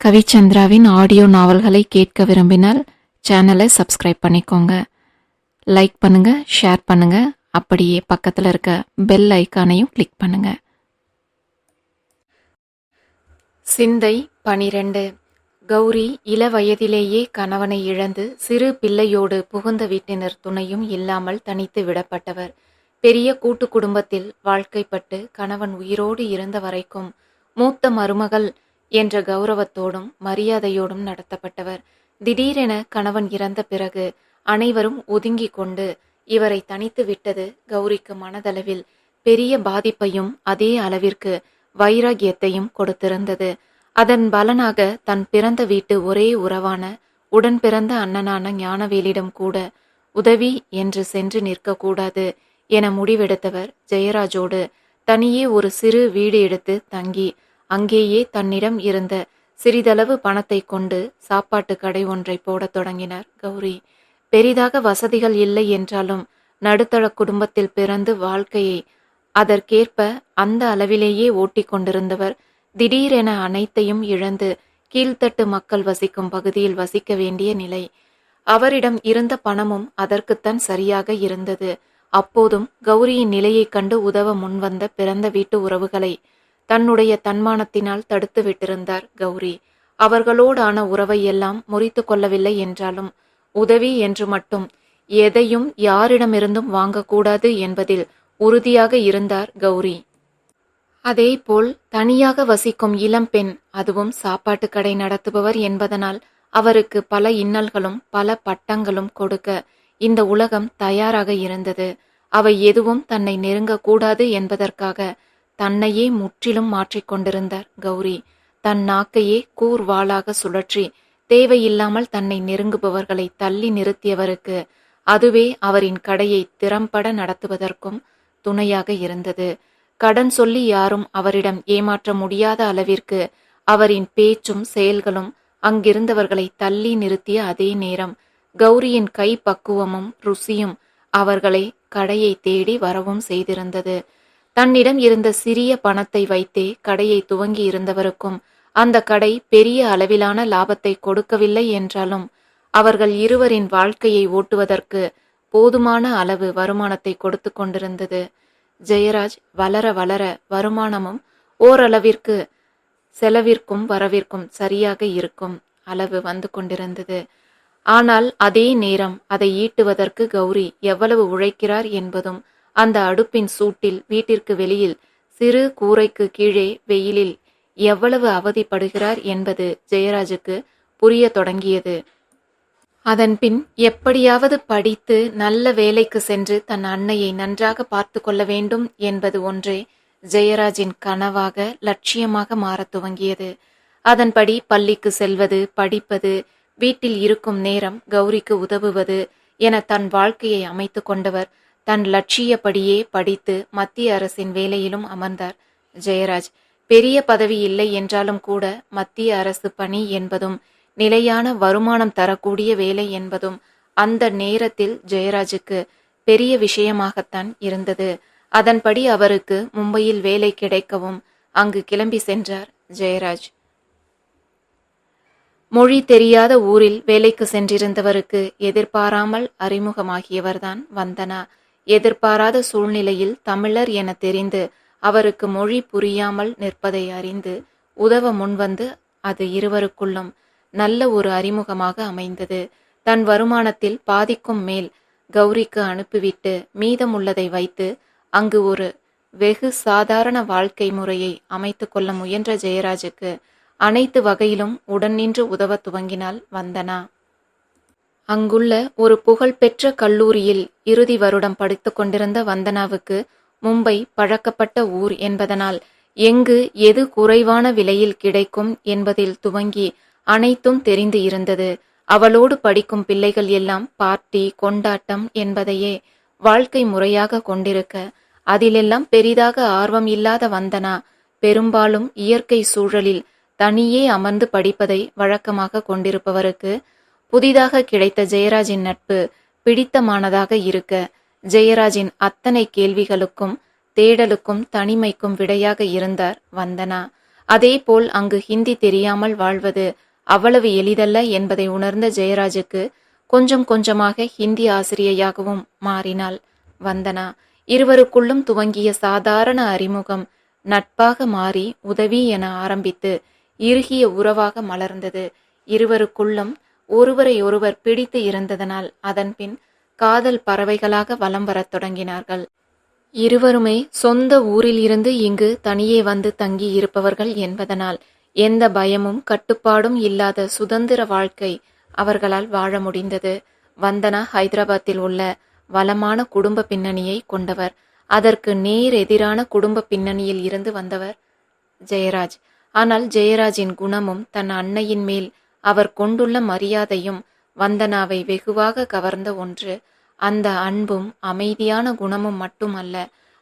கவிச்சந்திராவின் audio நாவல்களை கேட்க விரும்பினால் சேனலை சப்ஸ்கிரைப் பண்ணிக்கோங்க. லைக் பண்ணுங்க, ஷேர் பண்ணுங்க, அப்படியே பக்கத்தில் இருக்க பெல் ஐக்கானையும் கிளிக் பண்ணுங்க. சிந்தை 12. கௌரி இள வயதிலேயே கணவனை இழந்து சிறு பிள்ளையோடு புகுந்த வீட்டினர் துணையும் இல்லாமல் தனித்து விடப்பட்டவர். பெரிய கூட்டு குடும்பத்தில் வாழ்க்கைப்பட்டு கணவன் உயிரோடு இருந்த வரைக்கும் மூத்த மருமகள் என்ற கௌரவத்தோடும் மரியாதையோடும் நடத்தப்பட்டவர். திடீரென கணவன் இறந்த பிறகு அனைவரும் ஒதுங்கி கொண்டு இவரை தனித்து விட்டது கௌரிக்கு மனதளவில் பெரிய பாதிப்பையும் அதே அளவிற்கு வைராகியத்தையும் கொடுத்திருந்தது. அதன் பலனாக தன் பிறந்த வீட்டு ஒரே உறவான உடன் பிறந்த அண்ணனான ஞானவேலிடம் கூட உதவி என்று சென்று நிற்கக்கூடாது என முடிவெடுத்தவர் ஜெயராஜோடு தனியே ஒரு சிறு வீடு எடுத்து தங்கி அங்கேயே தன்னிடம் இருந்த சிறிதளவு பணத்தை கொண்டு சாப்பாட்டு கடை ஒன்றை போடத் தொடங்கினார் கௌரி. பெரிதாக வசதிகள் இல்லை என்றாலும் நடுத்தர குடும்பத்தில் பிறந்து வாழ்க்கையை அதற்கேற்ப அந்த அளவிலேயே ஓட்டி கொண்டிருந்தவர் திடீரென அனைத்தையும் இழந்து கீழ்த்தட்டு மக்கள் வசிக்கும் பகுதியில் வசிக்க வேண்டிய நிலை. அவரிடம் இருந்த பணமும் அதற்குத்தான் சரியாக இருந்தது. அப்போதும் கௌரியின் நிலையை கண்டு உதவ முன்வந்த பிறந்த வீட்டு உறவுகளை தன்னுடைய தன்மானத்தினால் தடுத்து விட்டிருந்தார் கௌரி. அவர்களோடான உறவை எல்லாம் முறித்து கொள்ளவில்லை என்றாலும் உதவி என்று மட்டும் எதையும் யாரிடமிருந்தும் வாங்கக்கூடாது என்பதில் உறுதியாக இருந்தார் கௌரி. அதேபோல் தனியாக வசிக்கும் இளம்பெண், அதுவும் சாப்பாட்டு கடை நடத்துபவர் என்பதனால் அவருக்கு பல இன்னல்களும் பல பட்டங்களும் கொடுக்க இந்த உலகம் தயாராக இருந்தது. அவை எதுவும் தன்னை நெருங்கக்கூடாது என்பதற்காக தன்னையே முற்றிலும் மாற்றிக்கொண்டிருந்தார் கௌரி. தன் நாக்கையே கூர்வாளாக சுழற்றி தேவையில்லாமல் தன்னை நெருங்குபவர்களை தள்ளி நிறுத்தியவருக்கு அதுவே அவரின் கடையை திறம்பட நடத்துவதற்கும் துணையாக இருந்தது. கடன் சொல்லி யாரும் அவரிடம் ஏமாற்ற முடியாத அளவிற்கு அவரின் பேச்சும் செயல்களும் அங்கிருந்தவர்களை தள்ளி நிறுத்திய அதே நேரம் கௌரியின் கை பக்குவமும் ருசியும் அவர்களை கடையை தேடி வரவும் செய்திருந்தது. தன்னிடம் இருந்த சிறிய பணத்தை வைத்தே கடையை துவங்கி இருந்தவருக்கும் அந்த கடை பெரிய அளவிலான லாபத்தை கொடுக்கவில்லை என்றாலும் அவர்கள் இருவரின் வாழ்க்கையை ஓட்டுவதற்கு போதுமான அளவு வருமானத்தை கொடுத்து கொண்டிருந்தது. ஜெயராஜ் வளர வளர வருமானமும் ஓரளவிற்கு செலவிற்கும் வரவிற்கும் சரியாக இருக்கும் அளவு வந்து கொண்டிருந்தது. ஆனால் அதே நேரம் அதை ஈட்டுவதற்கு கௌரி எவ்வளவு உழைக்கிறார் என்பதும் அந்த அடுப்பின் சூட்டில் வீட்டிற்கு வெளியில் சிறு கூரைக்கு கீழே வெயிலில் எவ்வளவு அவதிப்படுகிறார் என்பது ஜெயராஜுக்கு புரிய தொடங்கியது. அதன்பின் எப்படியாவது படித்து நல்ல வேலைக்கு சென்று தன் அன்னையை நன்றாக பார்த்து கொள்ள வேண்டும் என்பது ஒன்றே ஜெயராஜின் கனவாக லட்சியமாக மாறத் துவங்கியது. அதன்படி பள்ளிக்கு செல்வது, படிப்பது, வீட்டில் இருக்கும் நேரம் கௌரிக்கு உதவுவது என தன் வாழ்க்கையை அமைத்து கொண்டவர் தன் லட்சியப்படியே படித்து மத்திய அரசின் வேலையிலும் அமர்ந்தார் ஜெயராஜ். பெரிய பதவி இல்லை என்றாலும் கூட மத்திய அரசு பணி என்பதும் நிலையான வருமானம் தரக்கூடிய வேலை என்பதும் அந்த நேரத்தில் ஜெயராஜுக்கு பெரிய விஷயமாகத்தான் இருந்தது. அதன்படி அவருக்கு மும்பையில் வேலை கிடைக்கவும் அங்கு கிளம்பி சென்றார் ஜெயராஜ். மொழி தெரியாத ஊரில் வேலைக்கு சென்றிருந்தவருக்கு எதிர்பாராமல் அறிமுகமாகியவர்தான் வந்தனா. எதிர்பாராத சூழ்நிலையில் தமிழர் என தெரிந்து அவருக்கு மொழி புரியாமல் நிற்பதை அறிந்து உதவ முன்வந்து அது இருவருக்குள்ளும் நல்ல ஒரு அறிமுகமாக அமைந்தது. தன் வருமானத்தில் பாதிக்கும் மேல் கௌரிக்கு அனுப்பிவிட்டு மீதமுள்ளதை வைத்து அங்கு ஒரு வெகு சாதாரண வாழ்க்கை முறையை அமைத்து கொள்ள முயன்ற ஜெயராஜுக்கு அனைத்து வகையிலும் உடன் நின்று உதவ துவங்கினாள் வந்தனா. அங்குள்ள ஒரு புகழ்பெற்ற கல்லூரியில் இறுதி வருடம் படித்து கொண்டிருந்த வந்தனாவுக்கு மும்பை பழக்கப்பட்ட ஊர் என்பதனால் எங்கு எது குறைவான விலையில் கிடைக்கும் என்பதில் துவங்கி அனைத்தும் தெரிந்து இருந்தது. அவளோடு படிக்கும் பிள்ளைகள் எல்லாம் பார்ட்டி, கொண்டாட்டம் என்பதையே வாழ்க்கை முறையாக கொண்டிருக்க அதிலெல்லாம் பெரிதாக ஆர்வம் இல்லாத வந்தனா பெரும்பாலும் இயற்கை சூழலில் தனியே அமர்ந்து படிப்பதை வழக்கமாக கொண்டிருப்பவருக்கு புதிதாக கிடைத்த ஜெயராஜின் நட்பு பிடித்தமானதாக இருக்க ஜெயராஜின் அத்தனை கேள்விகளுக்கும் தேடலுக்கும் தனிமைக்கும் விடையாக இருந்தார் வந்தனா. அதேபோல் அங்கு ஹிந்தி தெரியாமல் வாழ்வது அவ்வளவு எளிதல்ல என்பதை உணர்ந்த ஜெயராஜுக்கு கொஞ்சம் கொஞ்சமாக ஹிந்தி ஆசிரியையாகவும் மாறினாள் வந்தனா. இருவருக்குள்ளும் துவங்கிய சாதாரண அறிமுகம் நட்பாக மாறி உதவி என ஆரம்பித்து இறுகிய உறவாக மலர்ந்தது. இருவருக்குள்ளும் ஒருவரை ஒருவர் பிடித்து இருந்ததனால் அதன்பின் காதல் பறவைகளாக வலம் வரத் தொடங்கினார்கள். இருவருமே சொந்த ஊரில் இருந்து இங்கு தனியே வந்து தங்கி இருப்பவர்கள் என்பதனால் எந்த பயமும் கட்டுப்பாடும் இல்லாத சுதந்திர வாழ்க்கை அவர்களால் வாழ முடிந்தது. வந்தனா ஹைதராபாத்தில் உள்ள வளமான குடும்ப பின்னணியை கொண்டவர். அதற்கு நேர் எதிரான குடும்ப பின்னணியில் இருந்து வந்தவர் ஜெயராஜ். ஆனால் ஜெயராஜின் குணமும் தன் அன்னையின் மேல் அவர் கொண்டுள்ள மரியாதையும் வந்தனாவை வெகுவாக கவர்ந்த ஒன்று. அந்த அன்பும் அமைதியான குணமும் மட்டுமல்ல,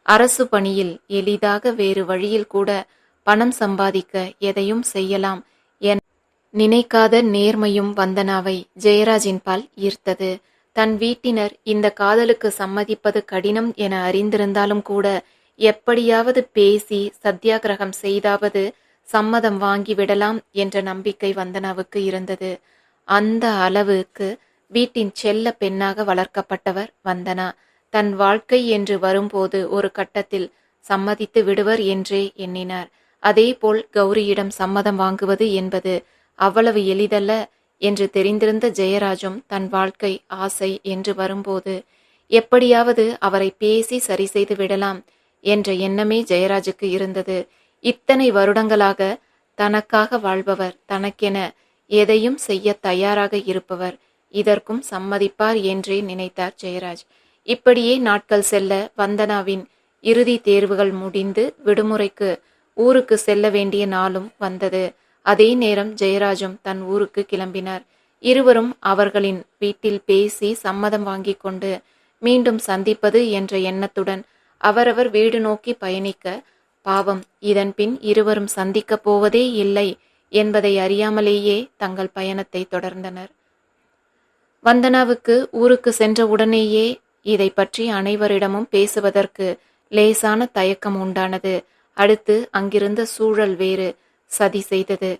அரசு பணியில் எளிதாக வேறு வழியில் கூட பணம் சம்பாதிக்க எதையும் செய்யலாம் என நினைக்காத நேர்மையும் வந்தனாவை ஜெயராஜின் பால் ஈர்த்தது. தன் வீட்டினர் இந்த காதலுக்கு சம்மதிப்பது கடினம் என அறிந்திருந்தாலும் கூட எப்படியாவது பேசி சத்தியாகிரகம் செய்தாவது சம்மதம் வாங்கிவிடலாம் என்ற நம்பிக்கை வந்தனாவுக்கு இருந்தது. அந்த அளவுக்கு வீட்டின் செல்ல பெண்ணாக வளர்க்கப்பட்டவர் வந்தனா. தன் வாழ்க்கை என்று வரும்போது ஒரு கட்டத்தில் சம்மதித்து விடுவர் என்றே எண்ணினார். அதேபோல் கௌரியிடம் சம்மதம் வாங்குவது என்பது அவ்வளவு எளிதல்ல என்று தெரிந்திருந்த ஜெயராஜும் தன் வாழ்க்கை ஆசை என்று வரும்போது எப்படியாவது அவரை பேசி சரி செய்து விடலாம் என்ற எண்ணமே ஜெயராஜுக்கு இருந்தது. இத்தனை வருடங்களாக தனக்காக வாழ்பவர், தனக்கென எதையும் செய்ய தயாராக இருப்பவர் இதற்கும் சம்மதிப்பார் என்றே நினைத்தார் ஜெயராஜ். இப்படியே நாட்கள் செல்ல வந்தனாவின் இறுதி தேர்வுகள் முடிந்து விடுமுறைக்கு ஊருக்கு செல்ல வேண்டிய நாளும் வந்தது. அதே நேரம் ஜெயராஜும் தன் ஊருக்கு கிளம்பினார். இருவரும் அவர்களின் வீட்டில் பேசி சம்மதம் வாங்கி கொண்டு மீண்டும் சந்திப்பது என்ற எண்ணத்துடன் அவரவர் வீடு நோக்கி பயணிக்க, பாவம் இதன்பின் இருவரும் சந்திக்கப் போவதே இல்லை என்பதை அறியாமலேயே தங்கள் பயணத்தை தொடர்ந்தனர். வந்தனாவுக்கு ஊருக்கு சென்ற உடனேயே இதை பற்றி அனைவரிடமும் பேசுவதற்கு லேசான தயக்கம் உண்டானது. அடுத்து அங்கிருந்த சூழல் வேறு சதி செய்தது.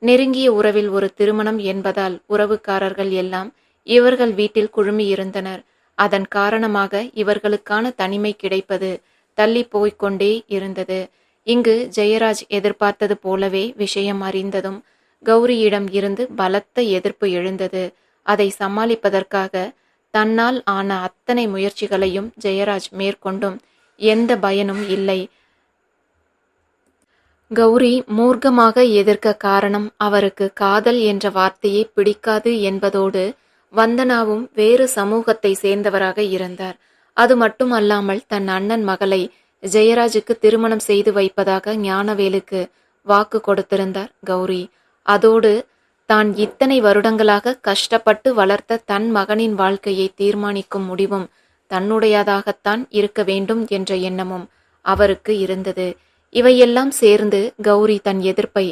நெருங்கிய உறவில் ஒரு திருமணம் என்பதால் உறவுக்காரர்கள் எல்லாம் இவர்கள் வீட்டில் குழுமியிருந்தனர். அதன் காரணமாக இவர்களுக்கான தனிமை கிடைப்பது தள்ளி போய்கொண்டே இருந்தது. இங்கு ஜெயராஜ் எதிர்பார்த்தது போலவே விஷயம் அறிந்ததும் கௌரியிடம் இருந்து பலத்த எதிர்ப்பு எழுந்தது. அதை சமாளிப்பதற்காக தன்னால் ஆன அத்தனை முயற்சிகளையும் ஜெயராஜ் மேற்கொண்டும் எந்த பயனும் இல்லை. கௌரி மூர்க்கமாக எதிர்க்க காரணம் அவருக்கு காதல் என்ற வார்த்தையே பிடிக்காது என்பதோடு வந்தனாவும் வேறு சமூகத்தை சேர்ந்தவராக இருந்தார். அது மட்டுமல்லாமல் தன் அண்ணன் மகளை ஜெயராஜுக்கு திருமணம் செய்து வைப்பதாக ஞானவேலுக்கு வாக்கு கொடுத்திருந்தார் கௌரி. அதோடு தான் இத்தனை வருடங்களாக கஷ்டப்பட்டு வளர்த்த தன் மகனின் வாழ்க்கையை தீர்மானிக்கும் முடிவும் தன்னுடையதாகத்தான் இருக்க வேண்டும் என்ற எண்ணமும் அவருக்கு இருந்தது. இவையெல்லாம் சேர்ந்து கௌரி தன் எதிர்ப்பை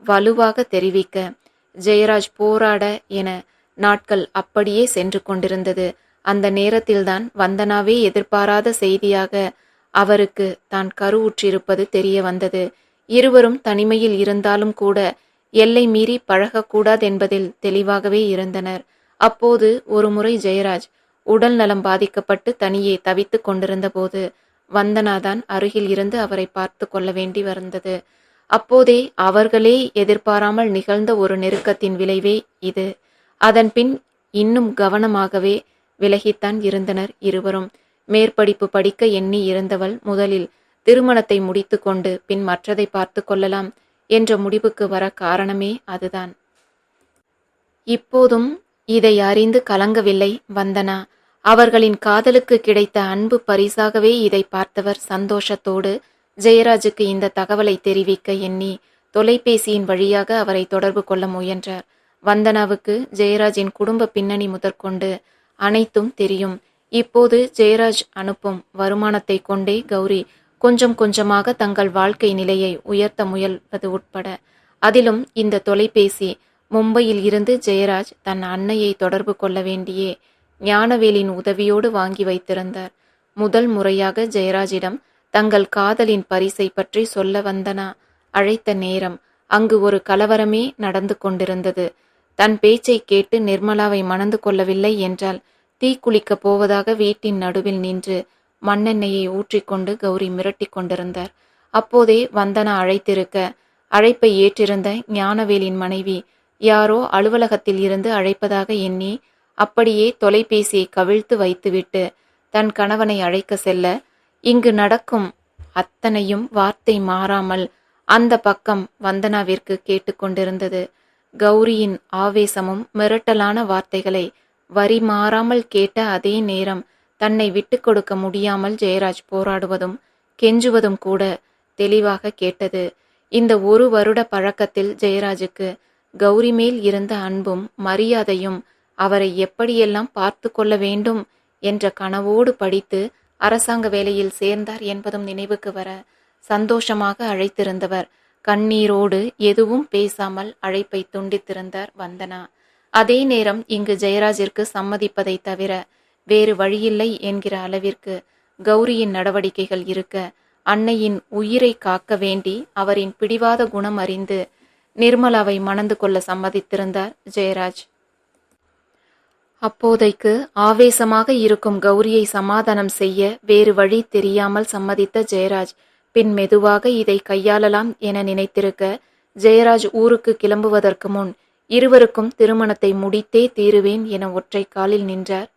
வலுவாக தெரிவிக்க ஜெயராஜ் போராட என நாட்கள் அப்படியே சென்று கொண்டிருந்தது. அந்த நேரத்தில்தான் வந்தனாவே எதிர்பாராத செய்தியாக அவருக்கு தான் கருவுற்றிருப்பது தெரிய வந்தது. இருவரும் தனிமையில் இருந்தாலும் கூட எல்லை மீறி பழகக்கூடாதென்பதில் தெளிவாகவே இருந்தனர். அப்போது ஒருமுறை ஜெயராஜ் உடல் நலம் பாதிக்கப்பட்டு தனியே தவித்து கொண்டிருந்த போது வந்தனாதான் அருகில் இருந்து அவரை பார்த்து கொள்ள வேண்டி வந்தது. அப்போதே அவர்களே எதிர்பாராமல் நிகழ்ந்த ஒரு நெருக்கத்தின் விளைவே இது. அதன்பின் இன்னும் கவனமாகவே விலகித்தான் இருந்தனர் இருவரும். மேற்படிப்பு படிக்க எண்ணி இருந்தவள் முதலில் திருமணத்தை முடித்து கொண்டு பின் மற்றதை பார்த்து கொள்ளலாம் என்ற முடிவுக்கு வர காரணமே அதுதான். இப்போதும் இதை அறிந்து கலங்கவில்லை வந்தனா. அவர்களின் காதலுக்கு கிடைத்த அன்பு பரிசாகவே இதை பார்த்தவர் சந்தோஷத்தோடு ஜெயராஜுக்கு இந்த தகவலை தெரிவிக்க எண்ணி தொலைபேசியின் வழியாக அவரை தொடர்பு கொள்ள முயன்றார். வந்தனாவுக்கு ஜெயராஜின் குடும்ப பின்னணி முதற்கொண்டு அனைத்தும் தெரியும். இப்போது ஜெயராஜ் அனுப்பும் வருமானத்தை கொண்டே கௌரி கொஞ்சம் கொஞ்சமாக தங்கள் வாழ்க்கை நிலையை உயர்த்த முயல்வது உட்பட. அதிலும் இந்த தொலைபேசி மும்பையில் இருந்து ஜெயராஜ் தன் அன்னையை தொடர்பு கொள்ள வேண்டியே ஞானவேலின் உதவியோடு வாங்கி வைத்திருந்தார். முதல் முறையாக ஜெயராஜிடம் தங்கள் காதலின் பரிசை பற்றி சொல்ல வந்தனா அழைத்த நேரம் அங்கு ஒரு கலவரமே நடந்து கொண்டிருந்தது. தன் பேச்சை கேட்டு நிர்மலாவை மணந்து கொள்ளவில்லை என்றால் தீக்குளிக்கப் போவதாக வீட்டின் நடுவில் நின்று மண்ணெண்ணெயை ஊற்றிக்கொண்டு கௌரி மிரட்டி கொண்டிருந்தார். அப்போதே வந்தனா அழைத்திருக்க அழைப்பை ஏற்றிருந்த ஞானவேலின் மனைவி யாரோ அலுவலகத்தில் இருந்து அழைப்பதாக எண்ணி அப்படியே தொலைபேசியை கவிழ்த்து வைத்துவிட்டு தன் கணவனை அழைக்க செல்ல, இங்கு நடக்கும் அத்தனையும் வார்த்தை மாறாமல் அந்த பக்கம் வந்தனாவிற்கு கேட்டுக்கொண்டிருந்தது. கௌரியின் ஆவேசமும் மிரட்டலான வார்த்தைகளை வரி மாறாமல் கேட்ட அதே நேரம் தன்னை விட்டு கொடுக்க முடியாமல் ஜெயராஜ் போராடுவதும் கெஞ்சுவதும் கூட தெளிவாக கேட்டது. இந்த 1 வருட பழக்கத்தில் ஜெயராஜுக்கு கௌரி மேல் இருந்த அன்பும் மரியாதையும் அவரை எப்படியெல்லாம் பார்த்து கொள்ள வேண்டும் என்ற கனவோடு படித்து அரசாங்க வேலையில் சேர்ந்தார் என்பதும் நினைவுக்கு வர சந்தோஷமாக அழைத்திருந்தவர் கண்ணீரோடு எதுவும் பேசாமல் அழைப்பை துண்டித்திருந்தார் வந்தனா. அதே நேரம் இங்கு ஜெயராஜிற்கு சம்மதிப்பதை தவிர வேறு வழியில்லை என்கிற அளவிற்கு கௌரியின் நடவடிக்கைகள் இருக்க, அன்னையின் உயிரை காக்க வேண்டி அவரின் பிடிவாத குணம் அறிந்து நிர்மலாவை மணந்து கொள்ள சம்மதித்திருந்தார் ஜெயராஜ். அப்போதைக்கு ஆவேசமாக இருக்கும் கௌரியை சமாதானம் செய்ய வேறு வழி தெரியாமல் சம்மதித்த ஜெயராஜ் பின் மெதுவாக இதை கையாளலாம் என நினைத்திருக்க, ஜெயராஜ் ஊருக்கு கிளம்புவதற்கு முன் இருவருக்கும் திருமணத்தை முடித்தே தீருவேன் என ஒற்றை காலில் நின்றார்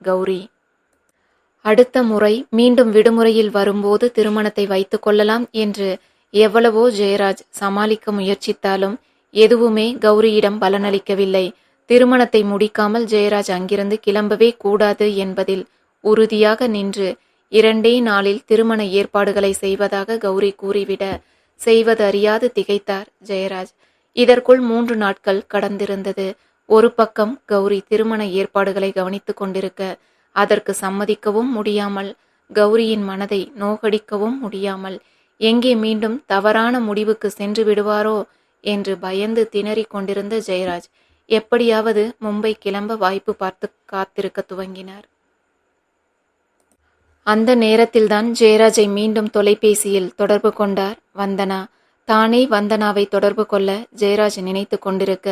கௌரி. அடுத்த முறை மீண்டும் விடுமுறையில் வரும்போது திருமணத்தை வைத்து கொள்ளலாம் என்று எவ்வளவோ ஜெயராஜ் சமாளிக்க முயற்சித்தாலும் எதுவுமே கௌரியிடம் பலனளிக்கவில்லை. திருமணத்தை முடிக்காமல் ஜெயராஜ் அங்கிருந்து கிளம்பவே கூடாது என்பதில் உறுதியாக நின்று 2 நாளில் திருமண ஏற்பாடுகளை செய்வதாக கௌரி கூறிவிட செய்வது அறியாது திகைத்தார் ஜெயராஜ். இதற்குள் 3 நாட்கள் கடந்திருந்தது. ஒரு பக்கம் கௌரி திருமண ஏற்பாடுகளை கவனித்துக் கொண்டிருக்க, அதற்கு சம்மதிக்கவும் முடியாமல் கௌரியின் மனதை நோகடிக்கவும் முடியாமல் எங்கே மீண்டும் தவறான முடிவுக்கு சென்று விடுவாரோ என்று பயந்து திணறிக் கொண்டிருந்த ஜெயராஜ் எப்படியாவது மும்பை கிளம்ப வாய்ப்பு பார்த்து காத்திருக்க துவங்கினார். அந்த நேரத்தில்தான் ஜெயராஜை மீண்டும் தொலைபேசியில் தொடர்பு கொண்டார் வந்தனா. தானே வந்தனாவை தொடர்பு கொள்ள ஜெயராஜ் நினைத்து கொண்டிருக்க,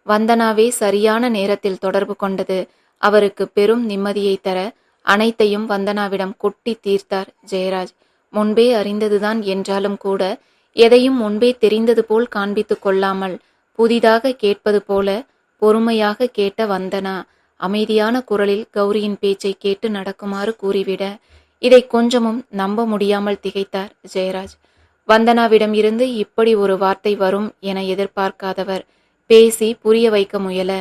வந்தனாவே சரியான நேரத்தில் தொடர்பு கொண்டது அவருக்கு பெரும் நிம்மதியை தர அனைத்தையும் வந்தனாவிடம் கொட்டி தீர்த்தார் ஜெயராஜ். முன்பே அறிந்ததுதான் என்றாலும் கூட எதையும் முன்பே தெரிந்தது போல் காண்பித்து கொள்ளாமல் புதிதாக கேட்பது போல பொறுமையாக கேட்ட வந்தனா அமைதியான குரலில் கௌரியின் பேச்சை கேட்டு நடக்குமாறு கூறிவிட, இதை கொஞ்சமும் நம்ப முடியாமல் திகைத்தார் ஜெயராஜ். வந்தனாவிடம் இருந்து இப்படி ஒரு வார்த்தை வரும் என எதிர்பார்க்காதவர் பேசி புரிய வைக்க முயல,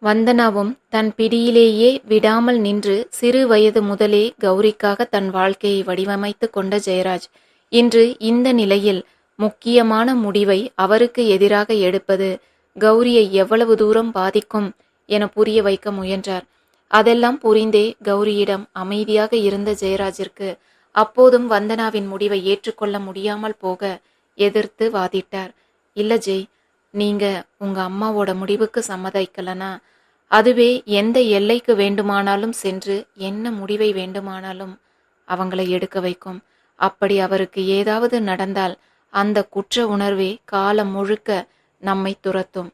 வந்தனாவும் தன் பிடியிலேயே விடாமல் நின்று சிறு வயது முதலே கௌரிக்காக தன் வாழ்க்கையை வடிவமைத்து கொண்ட ஜெயராஜ் இன்று இந்த நிலையில் முக்கியமான முடிவை அவருக்கு எதிராக எடுப்பது கௌரியை எவ்வளவு தூரம் பாதிக்கும் என புரிய வைக்க முயன்றார். அதெல்லாம் புரிந்தே கௌரியிடம் அமைதியாக இருந்த ஜெயராஜிற்கு அப்போதும் வந்தனாவின் முடிவை ஏற்றுக்கொள்ள முடியாமல் போக எதிர்த்து வாதிட்டார். இல்ல ஜெய், நீங்க உங்க அம்மாவோட முடிவுக்கு சம்மதிக்கலனா அதுவே எந்த எல்லைக்கு வேண்டுமானாலும் சென்று என்ன முடிவை வேண்டுமானாலும் அவங்களை எடுக்க வைக்கும். அப்படி அவருக்கு ஏதாவது நடந்தால் அந்த குற்ற உணர்வே காலம் முழுக்க நம்மை துரத்தும்.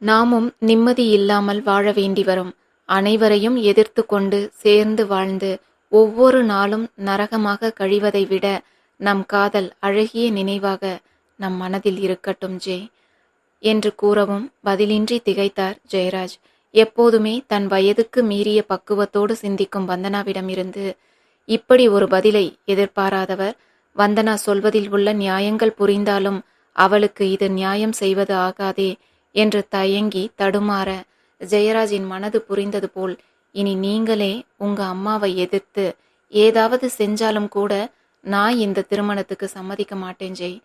நாமும் நிம்மதி இல்லாமல் வாழ வேண்டி வரும். அனைவரையும் எதிர்த்து கொண்டு சேர்ந்து வாழ்ந்து ஒவ்வொரு நாளும் நரகமாக கழிவதை விட நம் காதல் அழகிய நினைவாக நம் மனதில் இருக்கட்டும் ஜே என்று கூறவும் பதிலின்றி திகைத்தார் ஜெயராஜ். எப்போதுமே தன் வயதுக்கு மீறிய பக்குவத்தோடு சிந்திக்கும் வந்தனாவிடமிருந்து இப்படி ஒரு பதிலை எதிர்பாராதவர், வந்தனா சொல்வதில் உள்ள நியாயங்கள் புரிந்தாலும் அவளுக்கு இது நியாயம் செய்வது ஆகாதே என்று தயங்கி தடுமாற ஜெயராஜின் மனது புரிந்தது போல், இனி நீங்களே உங்க அம்மாவை எதிர்த்து ஏதாவது செஞ்சாலும் கூட நான் இந்த திருமணத்துக்கு சம்மதிக்க மாட்டேன் ஜெய்.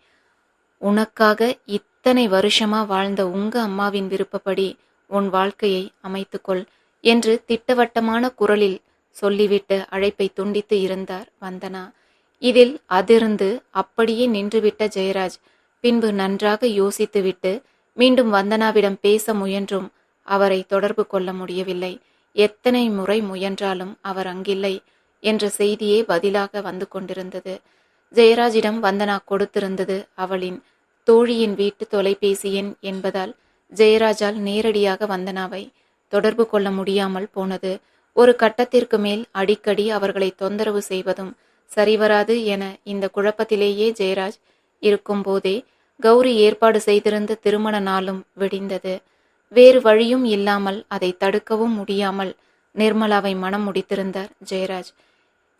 உனக்காக இத்தனை வருஷமா வாழ்ந்த உங்க அம்மாவின் விருப்பப்படி உன் வாழ்க்கையை அமைத்துக்கொள் என்று திட்டவட்டமான குரலில் சொல்லிவிட்டு அழைப்பை துண்டித்து இருந்தார் வந்தனா. இதில் அதிர்ந்து அப்படியே நின்றுவிட்ட ஜெயராஜ் பின்பு நன்றாக யோசித்துவிட்டு மீண்டும் வந்தனாவிடம் பேச முயன்றும் அவரை தொடர்பு கொள்ள முடியவில்லை. எத்தனை முறை முயன்றாலும் அவர் அங்கில்லை என்ற செய்தியே பதிலாக வந்து கொண்டிருந்தது. ஜெயராஜிடம் வந்தனா கொடுத்திருந்தது அவளின் தோழியின் வீட்டு தொலைபேசி எண் என்பதால் ஜெயராஜால் நேரடியாக வந்தனாவை தொடர்பு கொள்ள முடியாமல் போனது. ஒரு கட்டத்திற்கு மேல் அடிக்கடி அவர்களை தொந்தரவு செய்வதும் சரிவராது என இந்த குழப்பத்திலேயே ஜெயராஜ் இருக்கும்போதே கௌரி ஏற்பாடு செய்திருந்த திருமண நாளும் விடிந்தது. வேறு வழியும் இல்லாமல் அதை தடுக்கவும் முடியாமல் நிர்மலாவை மனம் முடித்திருந்தார் ஜெயராஜ்.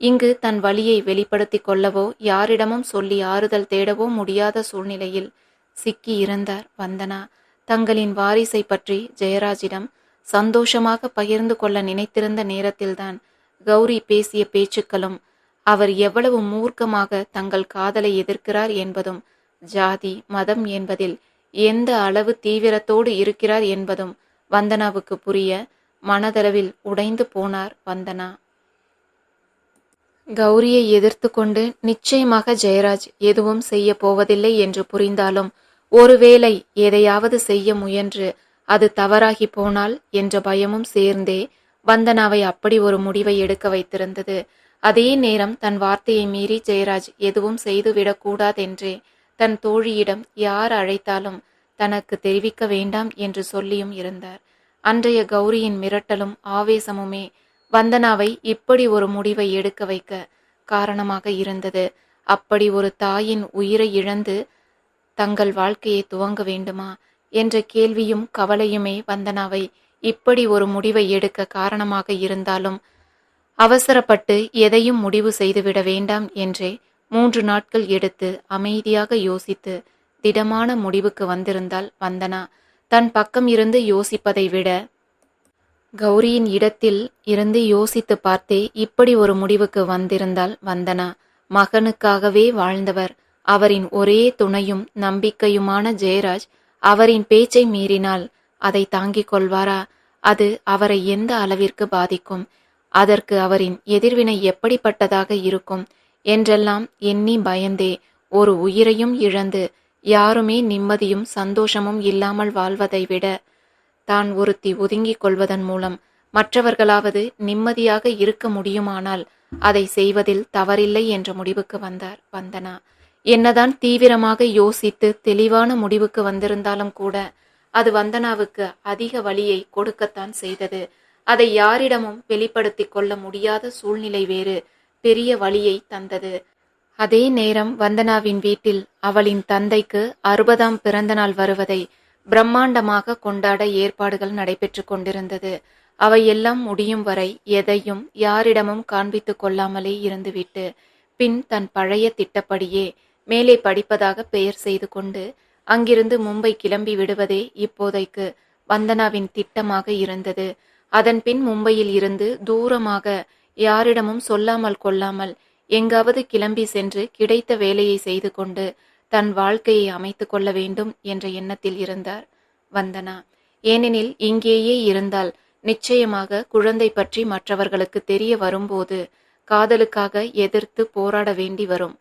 இங்கு தன் வலியை வெளிப்படுத்திக் கொள்ளவோ யாரிடமும் சொல்லி ஆறுதல் தேடவோ முடியாத சூழ்நிலையில் சிக்கி இருந்தார் வந்தனா. தங்களின் வாரிசை பற்றி ஜெயராஜிடம் சந்தோஷமாக பகிர்ந்து கொள்ள நினைத்திருந்த நேரத்தில்தான் கௌரி பேசிய பேச்சுக்களும் அவர் எவ்வளவு மூர்க்கமாக தங்கள் காதலை எதிர்க்கிறார் என்பதும் ஜாதி மதம் என்பதில் எந்த அளவு தீவிரத்தோடு இருக்கிறார் என்பதும் வந்தனாவுக்கு புரிய மனதளவில் உடைந்து போனார் வந்தனா. கௌரியை எதிர்த்து கொண்டு நிச்சயமாக ஜெயராஜ் எதுவும் செய்ய போவதில்லை என்று புரிந்தாலும் ஒருவேளை எதையாவது செய்ய முயன்று அது தவறாகி போனால் என்ற பயமும் சேர்ந்தே வந்தனாவை அப்படி ஒரு முடிவை எடுக்க வைத்திருந்தது. அதே நேரம் தன் வார்த்தையை மீறி ஜெயராஜ் எதுவும் செய்துவிடக்கூடாதென்றே தன் தோழியிடம் யார் அழைத்தாலும் தனக்கு தெரிவிக்க வேண்டாம் என்று சொல்லியும் இருந்தார். அன்றைய கௌரியின் மிரட்டலும் ஆவேசமுமே வந்தனாவை இப்படி ஒரு முடிவை எடுக்க வைக்க காரணமாக இருந்தது. அப்படி ஒரு தாயின் உயிரை இழந்து தங்கள் வாழ்க்கையை துவங்க வேண்டுமா என்ற கேள்வியும் கவலையுமே வந்தனாவை இப்படி ஒரு முடிவை எடுக்க காரணமாக இருந்தாலும் அவசரப்பட்டு எதையும் முடிவு செய்துவிட வேண்டாம் என்றே 3 நாட்கள் எடுத்து அமைதியாக யோசித்து திடமான முடிவுக்கு வந்திருந்தாள் வந்தனா. தன் பக்கம் இருந்து யோசிப்பதை விட கௌரியின் இடத்தில் இருந்து யோசித்து பார்த்தே இப்படி ஒரு முடிவுக்கு வந்திருந்தாள் வந்தனா. மகனுக்காகவே வாழ்ந்தவர், அவரின் ஒரே துணையும் நம்பிக்கையுமான ஜெயராஜ் அவரின் பேச்சை மீறினால் அதை தாங்கிக் கொள்வாரா? அது அவரை எந்த அளவிற்கு பாதிக்கும்? அதற்கு அவரின் எதிர்வினை எப்படிப்பட்டதாக இருக்கும் என்றெல்லாம் எண்ணி பயந்தே ஒரு உயிரையும் இழந்து யாருமே நிம்மதியும் சந்தோஷமும் இல்லாமல் வாழ்வதை விட தான் ஒருத்தி ஒதுங்கிக் கொள்வதன் மூலம் மற்றவர்களாவது நிம்மதியாக இருக்க முடியுமானால் அதை செய்வதில் தவறில்லை என்ற முடிவுக்கு வந்தார் வந்தனா. என்னதான் தீவிரமாக யோசித்து தெளிவான முடிவுக்கு வந்திருந்தாலும் கூட அது வந்தனாவுக்கு அதிக வலியை கொடுக்கத்தான் செய்தது. அதை யாரிடமும் வெளிப்படுத்தி கொள்ள முடியாத சூழ்நிலை வேறு பெரிய வலியை தந்தது. அதே நேரம் வந்தனாவின் வீட்டில் அவளின் தந்தைக்கு 60ஆம் பிறந்த நாள் வருவதை பிரம்மாண்டமாக கொண்டாட ஏற்பாடுகள் நடைபெற்று கொண்டிருந்தது. அவையெல்லாம் முடியும் வரை எதையும் யாரிடமும் காண்பித்து கொள்ளாமலே இருந்துவிட்டு பின் தன் பழைய திட்டப்படியே மேலே படிப்பதாக பெயர் செய்து கொண்டு அங்கிருந்து மும்பை கிளம்பி விடுவதே இப்போதைக்கு வந்தனாவின் திட்டமாக இருந்தது. அதன் பின் மும்பையில் இருந்து தூரமாக யாரிடமும் சொல்லாமல் கொள்ளாமல் எங்காவது கிளம்பி சென்று கிடைத்த வேலையை செய்து கொண்டு தன் வாழ்க்கையை அமைத்து கொள்ள வேண்டும் என்ற எண்ணத்தில் இருந்தார் வந்தனா. ஏனெனில் இங்கேயே இருந்தால் நிச்சயமாக குழந்தை பற்றி மற்றவர்களுக்கு தெரிய வரும்போது காதலுக்காக எதிர்த்து போராட வேண்டி வரும்.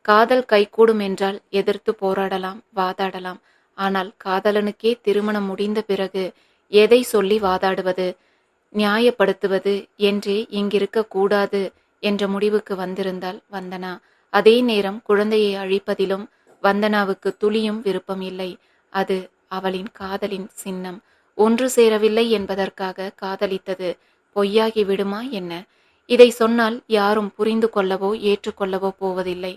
காதல் கைகூடும் என்றால் எதிர்த்து போராடலாம், வாதாடலாம். ஆனால் காதலனுக்கே திருமணம் முடிந்த பிறகு எதை சொல்லி வாதாடுவது, நியாயப்படுத்துவது என்றே இங்கிருக்க கூடாது என்ற முடிவுக்கு வந்திருந்தாள் வந்தனா. அதே நேரம் குழந்தையை அழிப்பதிலும் வந்தனாவுக்கு துளியும் விருப்பம் இல்லை. அது அவளின் காதலின் சின்னம். ஒன்று சேரவில்லை என்பதற்காக காதலித்தது பொய்யாகி விடுமா என்ன? இதை சொன்னால் யாரும் புரிந்து கொள்ளவோ ஏற்றுக்கொள்ளவோ போவதில்லை.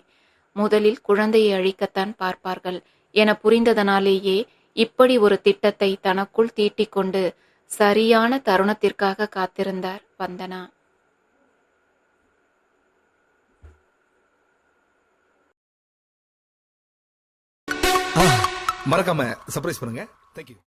முதலில் குழந்தையை அழிக்கத்தான் பார்ப்பார்கள் என புரிந்ததனாலேயே இப்படி ஒரு திட்டத்தை தனக்குள் தீட்டிக் கொண்டு சரியான தருணத்திற்காக காத்திருந்தார் வந்தனா. மறக்காம சர்ப்ரைஸ் பண்ணுங்க. தேங்க்யூ.